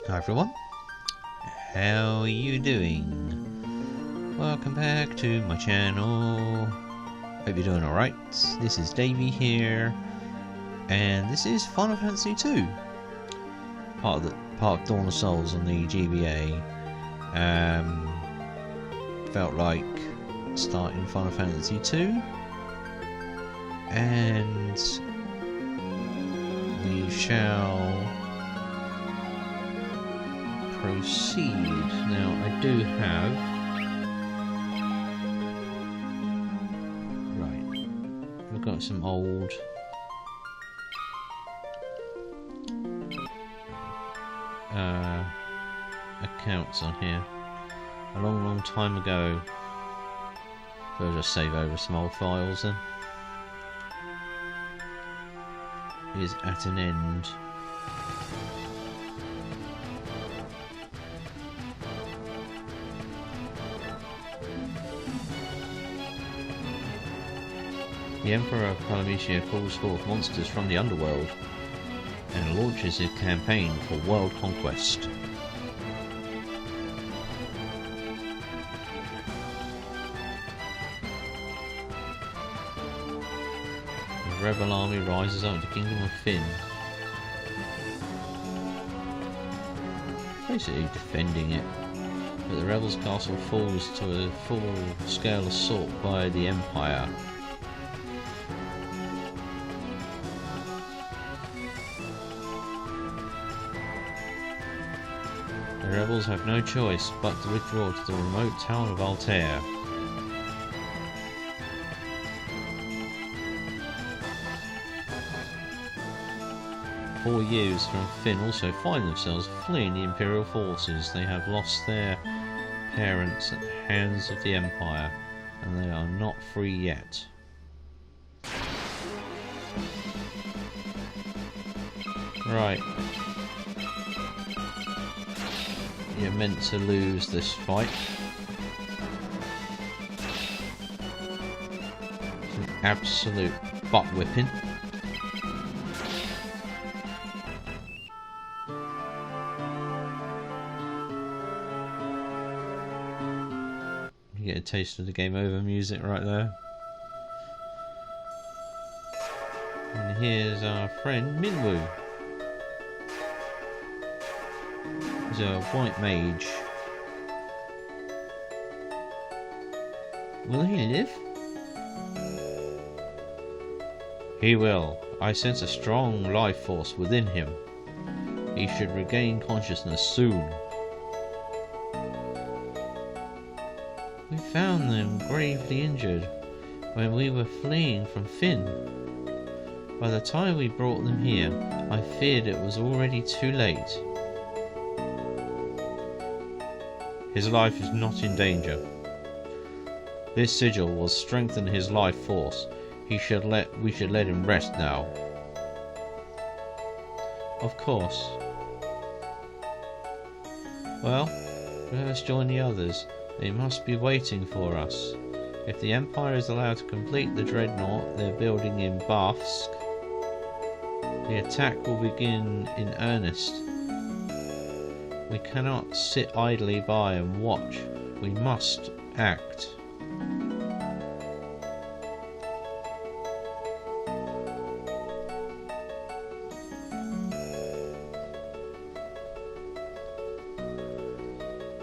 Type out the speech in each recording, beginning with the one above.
Hi everyone, how are you doing? Welcome back to my channel. Hope you're doing alright. This is Davey here, and this is Final Fantasy II, part of Dawn of Souls on the GBA. Felt like starting Final Fantasy II, and we shall proceed. Now I do have we've got some old accounts on here a long time ago, so I'll just save over some old files then. Is at an end. The Emperor of Palamecia calls forth monsters from the underworld and launches his campaign for world conquest. The rebel army rises up in the Kingdom of Fynn, basically defending it, but the rebels' castle falls to a full-scale assault by the Empire. The rebels have no choice but to withdraw to the remote town of Altair. Four youths from Fynn also find themselves fleeing the Imperial forces. They have lost their parents at the hands of the Empire, and they are not free yet. Right. You're meant to lose this fight. It's an absolute butt whipping. You get a taste of the game over music right there. And here's our friend Minwu. He's a white mage. Will he live? He will. I sense a strong life force within him. He should regain consciousness soon. We found them gravely injured when we were fleeing from Fynn. By the time we brought them here, I feared it was already too late. His life is not in danger. This sigil will strengthen his life force. We should let him rest now. Of course. Well, let us join the others. They must be waiting for us. If the Empire is allowed to complete the dreadnought they're building in Bafsk, the attack will begin in earnest. We cannot sit idly by and watch. We must act.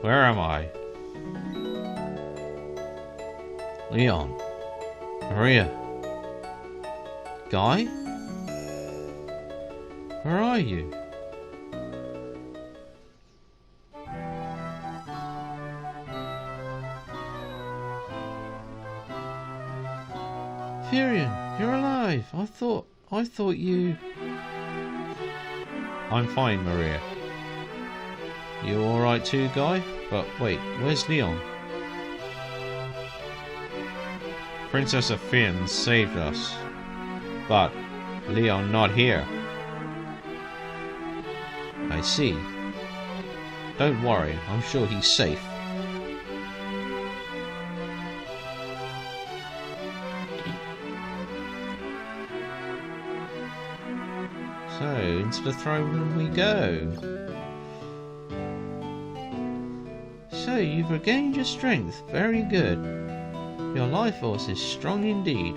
Where am I? Leon. Maria. Guy? Where are you? Firion, you're alive. I thought you... I'm fine, Maria. You alright too, Guy? But wait, where's Leon? Princess of Fynn saved us. But Leon not here. I see. Don't worry, I'm sure he's safe. So, into the throne room we go. So, you've regained your strength. Very good. Your life force is strong indeed.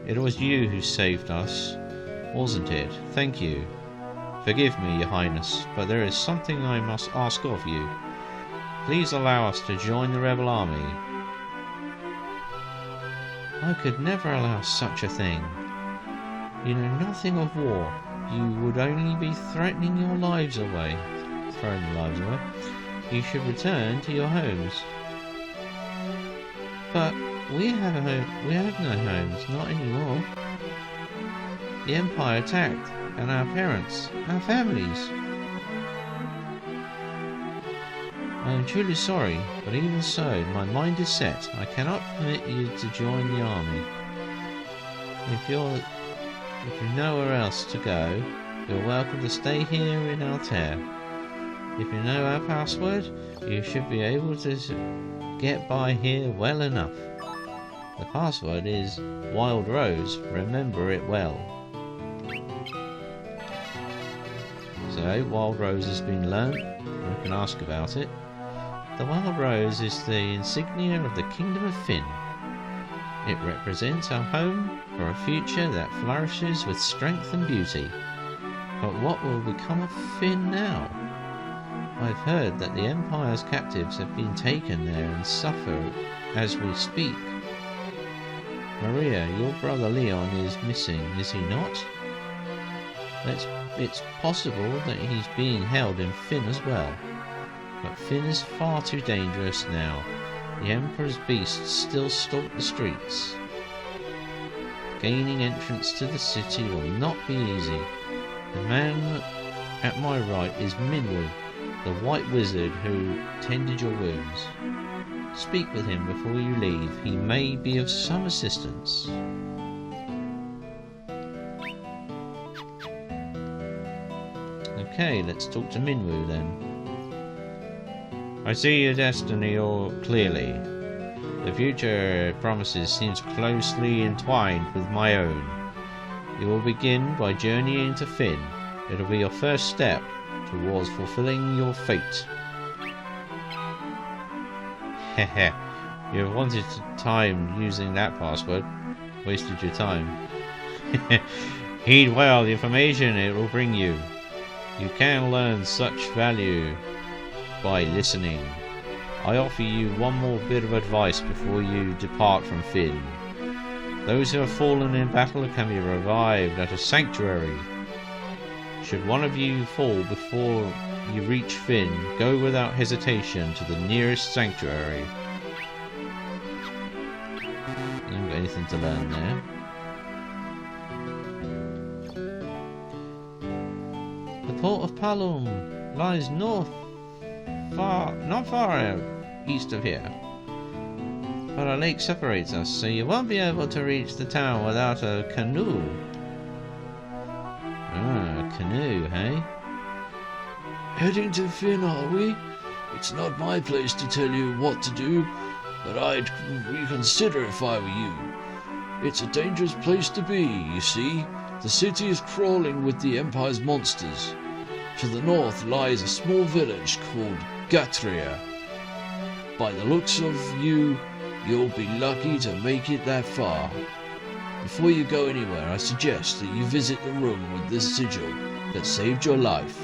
It was you who saved us, wasn't it? Thank you. Forgive me, Your Highness, but there is something I must ask of you. Please allow us to join the rebel army. I could never allow such a thing. You know nothing of war. You would only be threatening your lives away. Throwing your lives away. You should return to your homes. But we have a home. We have no homes, not anymore. The Empire attacked, and our parents, our families. I am truly sorry, but even so, my mind is set. I cannot permit you to join the army. If you've nowhere else to go, you're welcome to stay here in Altair. If you know our password, you should be able to get by here well enough. The password is Wild Rose. Remember it well. So, Wild Rose has been learnt. We can ask about it. The Wild Rose is the insignia of the Kingdom of Fynn. It represents our home for a future that flourishes with strength and beauty. But what will become of Fynn now? I've heard that the Empire's captives have been taken there and suffer as we speak. Maria, your brother Leon is missing, is he not? It's possible that he's being held in Fynn as well. But Fynn is far too dangerous now. The Emperor's beasts still stalk the streets. Gaining entrance to the city will not be easy. The man at my right is Minwu, the White Wizard who tended your wounds. Speak with him before you leave. He may be of some assistance. Okay, let's talk to Minwu then. I see your destiny all clearly. The future it promises seems closely entwined with my own. You will begin by journeying to Fynn. It'll be your first step towards fulfilling your fate. Heh. You have wanted time using that password. Wasted your time. Heed well the information it will bring you. You can learn such value by listening. I offer you one more bit of advice before you depart from Fynn. Those who have fallen in battle can be revived at a sanctuary. Should one of you fall before you reach Fynn, go without hesitation to the nearest sanctuary. I haven't got anything to learn there. The port of Palom lies not far out east of here. But a lake separates us, so you won't be able to reach the town without a canoe. Ah, a canoe, hey? Heading to Fynn, are we? It's not my place to tell you what to do, but I'd reconsider if I were you. It's a dangerous place to be, you see. The city is crawling with the Empire's monsters. To the north lies a small village called Gatria. By the looks of you, you'll be lucky to make it that far. Before you go anywhere, I suggest that you visit the room with the sigil that saved your life.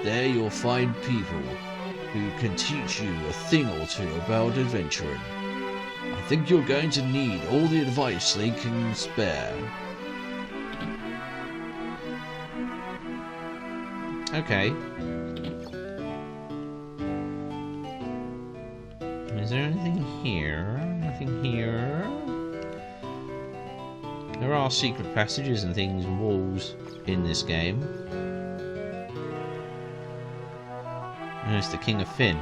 There you'll find people who can teach you a thing or two about adventuring. I think you're going to need all the advice they can spare. Okay. Is there anything here? Nothing here. There are secret passages and things and walls in this game. There's the King of Fynn.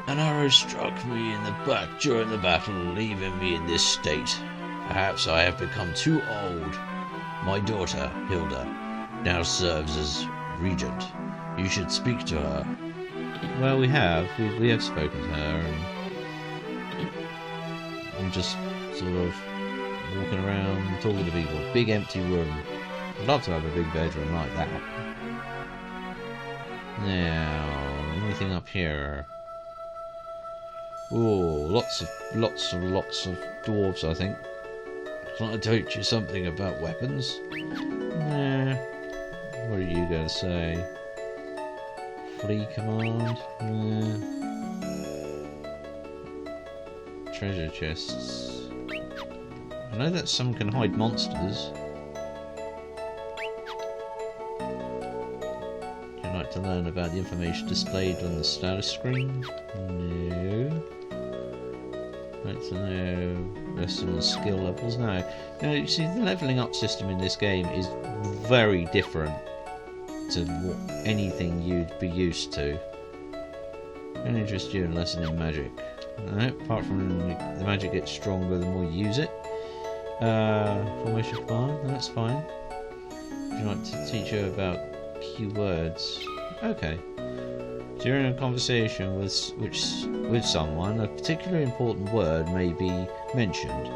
An arrow struck me in the back during the battle, leaving me in this state. Perhaps I have become too old. My daughter, Hilda, now serves as regent. You should speak to her. Well, we have spoken to her, and I'm just sort of walking around talking to people. Big empty room. I'd love to have a big bedroom like that. Now, anything up here? Oh, lots of dwarves, I think. Can I teach you something about weapons? Nah. What are you going to say? Flee command? Nah. Treasure chests. I know that some can hide monsters. Would you like to learn about the information displayed on the status screen? No. Like to know less on the skill levels? No. Now, you see, the levelling up system in this game is very different to anything you'd be used to. Can interest you in a lesson in magic? No, apart from the magic gets stronger the more you use it. Formation command, no, that's fine. Would you like to teach you about keywords? Okay. During a conversation with someone, a particularly important word may be mentioned.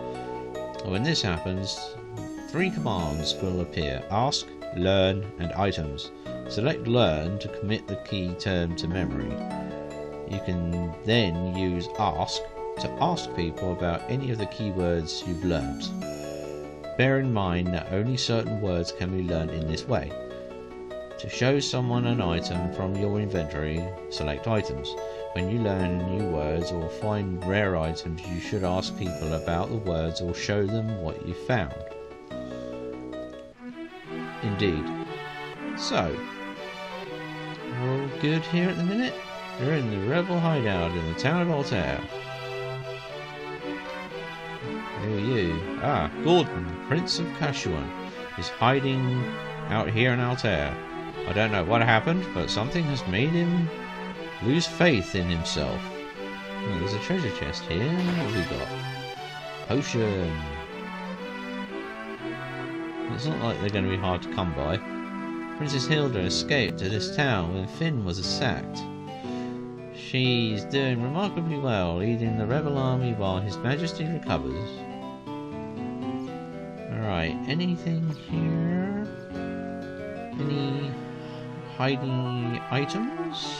When this happens, 3 commands will appear: ask, learn, and items. Select learn to commit the key term to memory. You can then use ask to ask people about any of the keywords you've learnt. Bear in mind that only certain words can be learnt in this way. To show someone an item from your inventory, select items. When you learn new words or find rare items, you should ask people about the words or show them what you found. Indeed. So, we're all good here at the minute? You're in the rebel hideout in the town of Altair. Who are you? Ah, Gordon, Prince of Kashuan, is hiding out here in Altair. I don't know what happened, but something has made him lose faith in himself. Oh, there's a treasure chest here. What have we got? Potion. It's not like they're going to be hard to come by. Princess Hilda escaped to this town when Finn was sacked. She's doing remarkably well, leading the rebel army while His Majesty recovers. Alright, anything here? Any hiding items?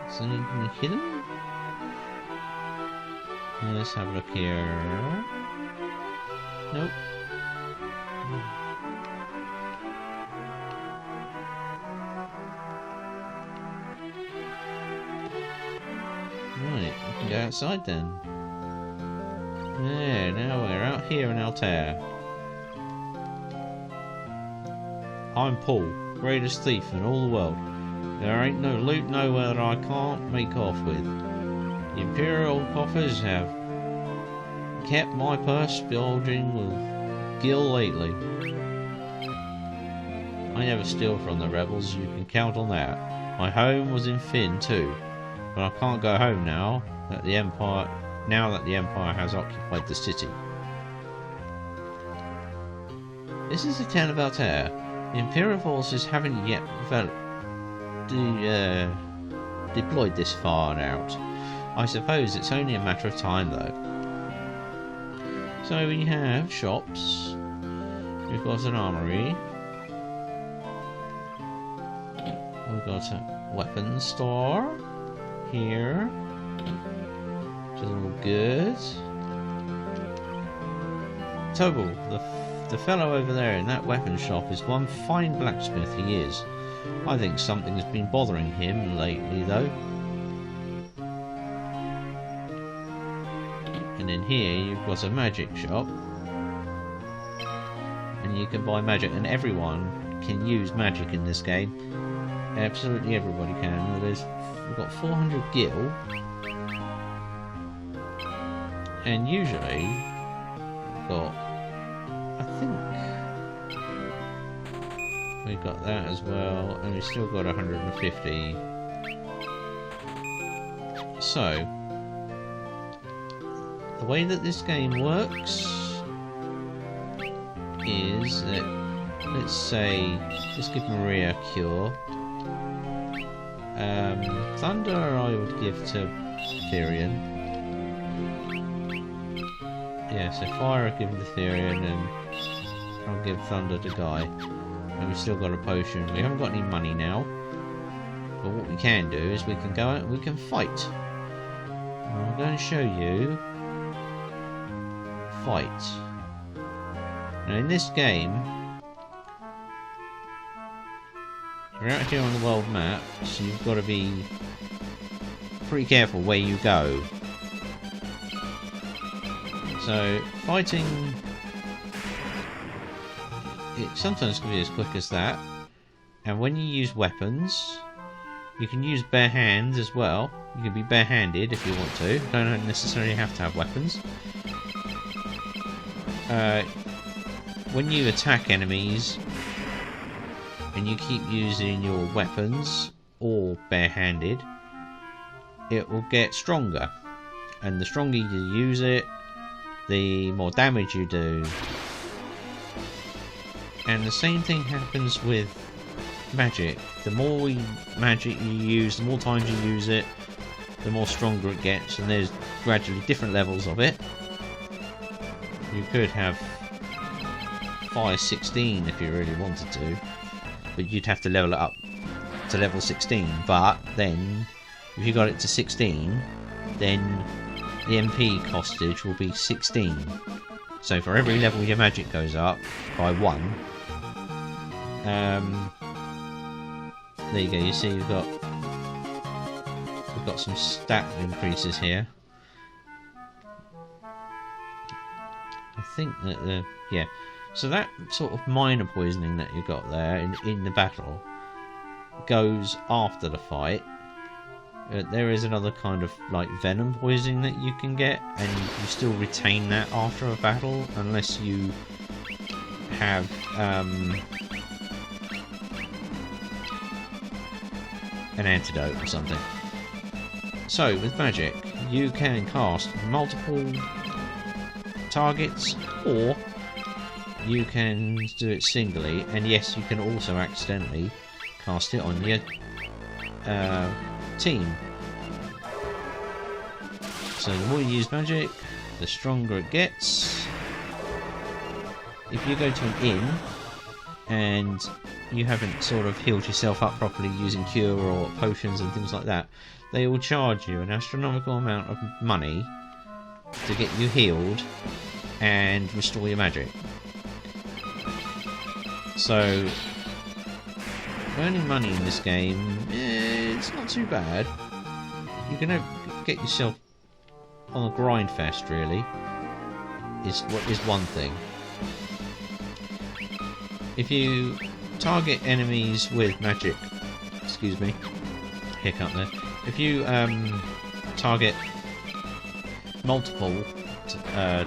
Is anything hidden? Let's have a look here. Nope. Right, we can go outside then. Yeah, now we're out here in Altair. I'm Paul, greatest thief in all the world. There ain't no loot nowhere that I can't make off with. The Imperial coffers have kept my purse bulging with gil lately. I never steal from the rebels, you can count on that. My home was in Finn too, but I can't go home now that the Empire has occupied the city. This is the town of Altair. The Imperial forces haven't yet deployed this far out. I suppose it's only a matter of time though. So we have shops. We've got an armory. We've got a weapons store here, which is all good. Tobal, the fellow over there in that weapons shop is one fine blacksmith, he is. I think something has been bothering him lately though. And in here you've got a magic shop. And you can buy magic, and everyone can use magic in this game. Absolutely everybody can. We've got 400 gil. And usually we've got, I think we've got that as well, and we've still got 150. So the way that this game works is that, let's say, let's give Maria a cure. Thunder I would give to Therian. Yeah, so fire I'll give to Therian, and I'll give thunder to Guy. And we've still got a potion. We haven't got any money now, But what we can do is we can go out and we can fight. And I'm going to show you fight. Now in this game, you're out here on the world map, so you've got to be pretty careful where you go. So fighting, it sometimes can be as quick as that. And when you use weapons, you can use bare hands as well. You can be barehanded if you want to. You don't necessarily have to have weapons. When you attack enemies and you keep using your weapons or barehanded, it will get stronger. And the stronger you use it, the more damage you do. And the same thing happens with magic. The more magic you use, the more times you use it, the more stronger it gets, and there's gradually different levels of it. You could have fire 16 if you really wanted to, but you'd have to level it up to level 16. But then if you got it to 16, then the MP costage will be 16. So for every level your magic goes up by 1, there you go. You see we've got some stat increases here. I think that yeah. So that sort of minor poisoning that you got there in the battle goes after the fight. There is another kind of like venom poisoning that you can get, and you still retain that after a battle unless you have an antidote or something. So with magic, you can cast multiple targets, or you can do it singly, and yes, you can also accidentally cast it on your team. So the more you use magic, the stronger it gets. If you go to an inn and you haven't sort of healed yourself up properly using cure or potions and things like that, they will charge you an astronomical amount of money to get you healed and restore your magic. So earning money in this game, it's not too bad. You're gonna get yourself on a grind fest, really. Is one thing. If you target enemies with magic, excuse me, hiccup there. If you target multiple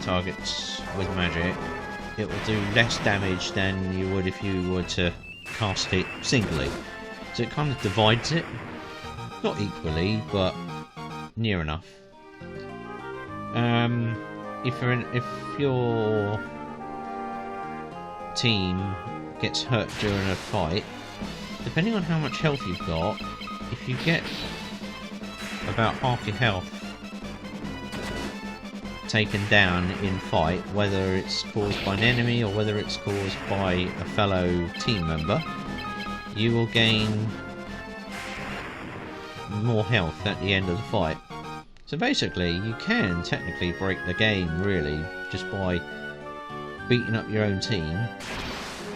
targets with magic, it will do less damage than you would if you were to cast it singly. So it kind of divides it, not equally, but near enough. If your team gets hurt during a fight, depending on how much health you've got, if you get about half your health taken down in fight, whether it's caused by an enemy or whether it's caused by a fellow team member, you will gain more health at the end of the fight. So basically you can technically break the game really just by beating up your own team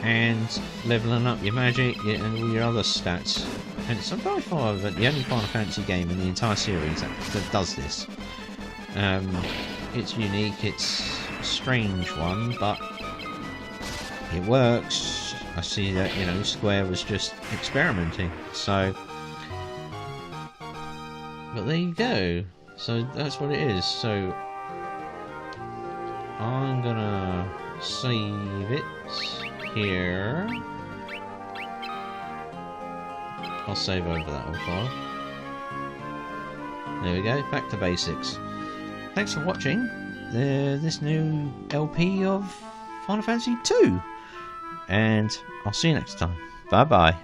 and leveling up your magic and all your other stats. And it's by far the only Final Fantasy game in the entire series that does this. It's unique, it's a strange one, but it works. I see that, you know, Square was just experimenting, so... But there you go. So that's what it is. So I'm gonna save it here. I'll save over that old file. There we go, back to basics. Thanks for watching this new LP of Final Fantasy 2, and I'll see you next time. Bye bye.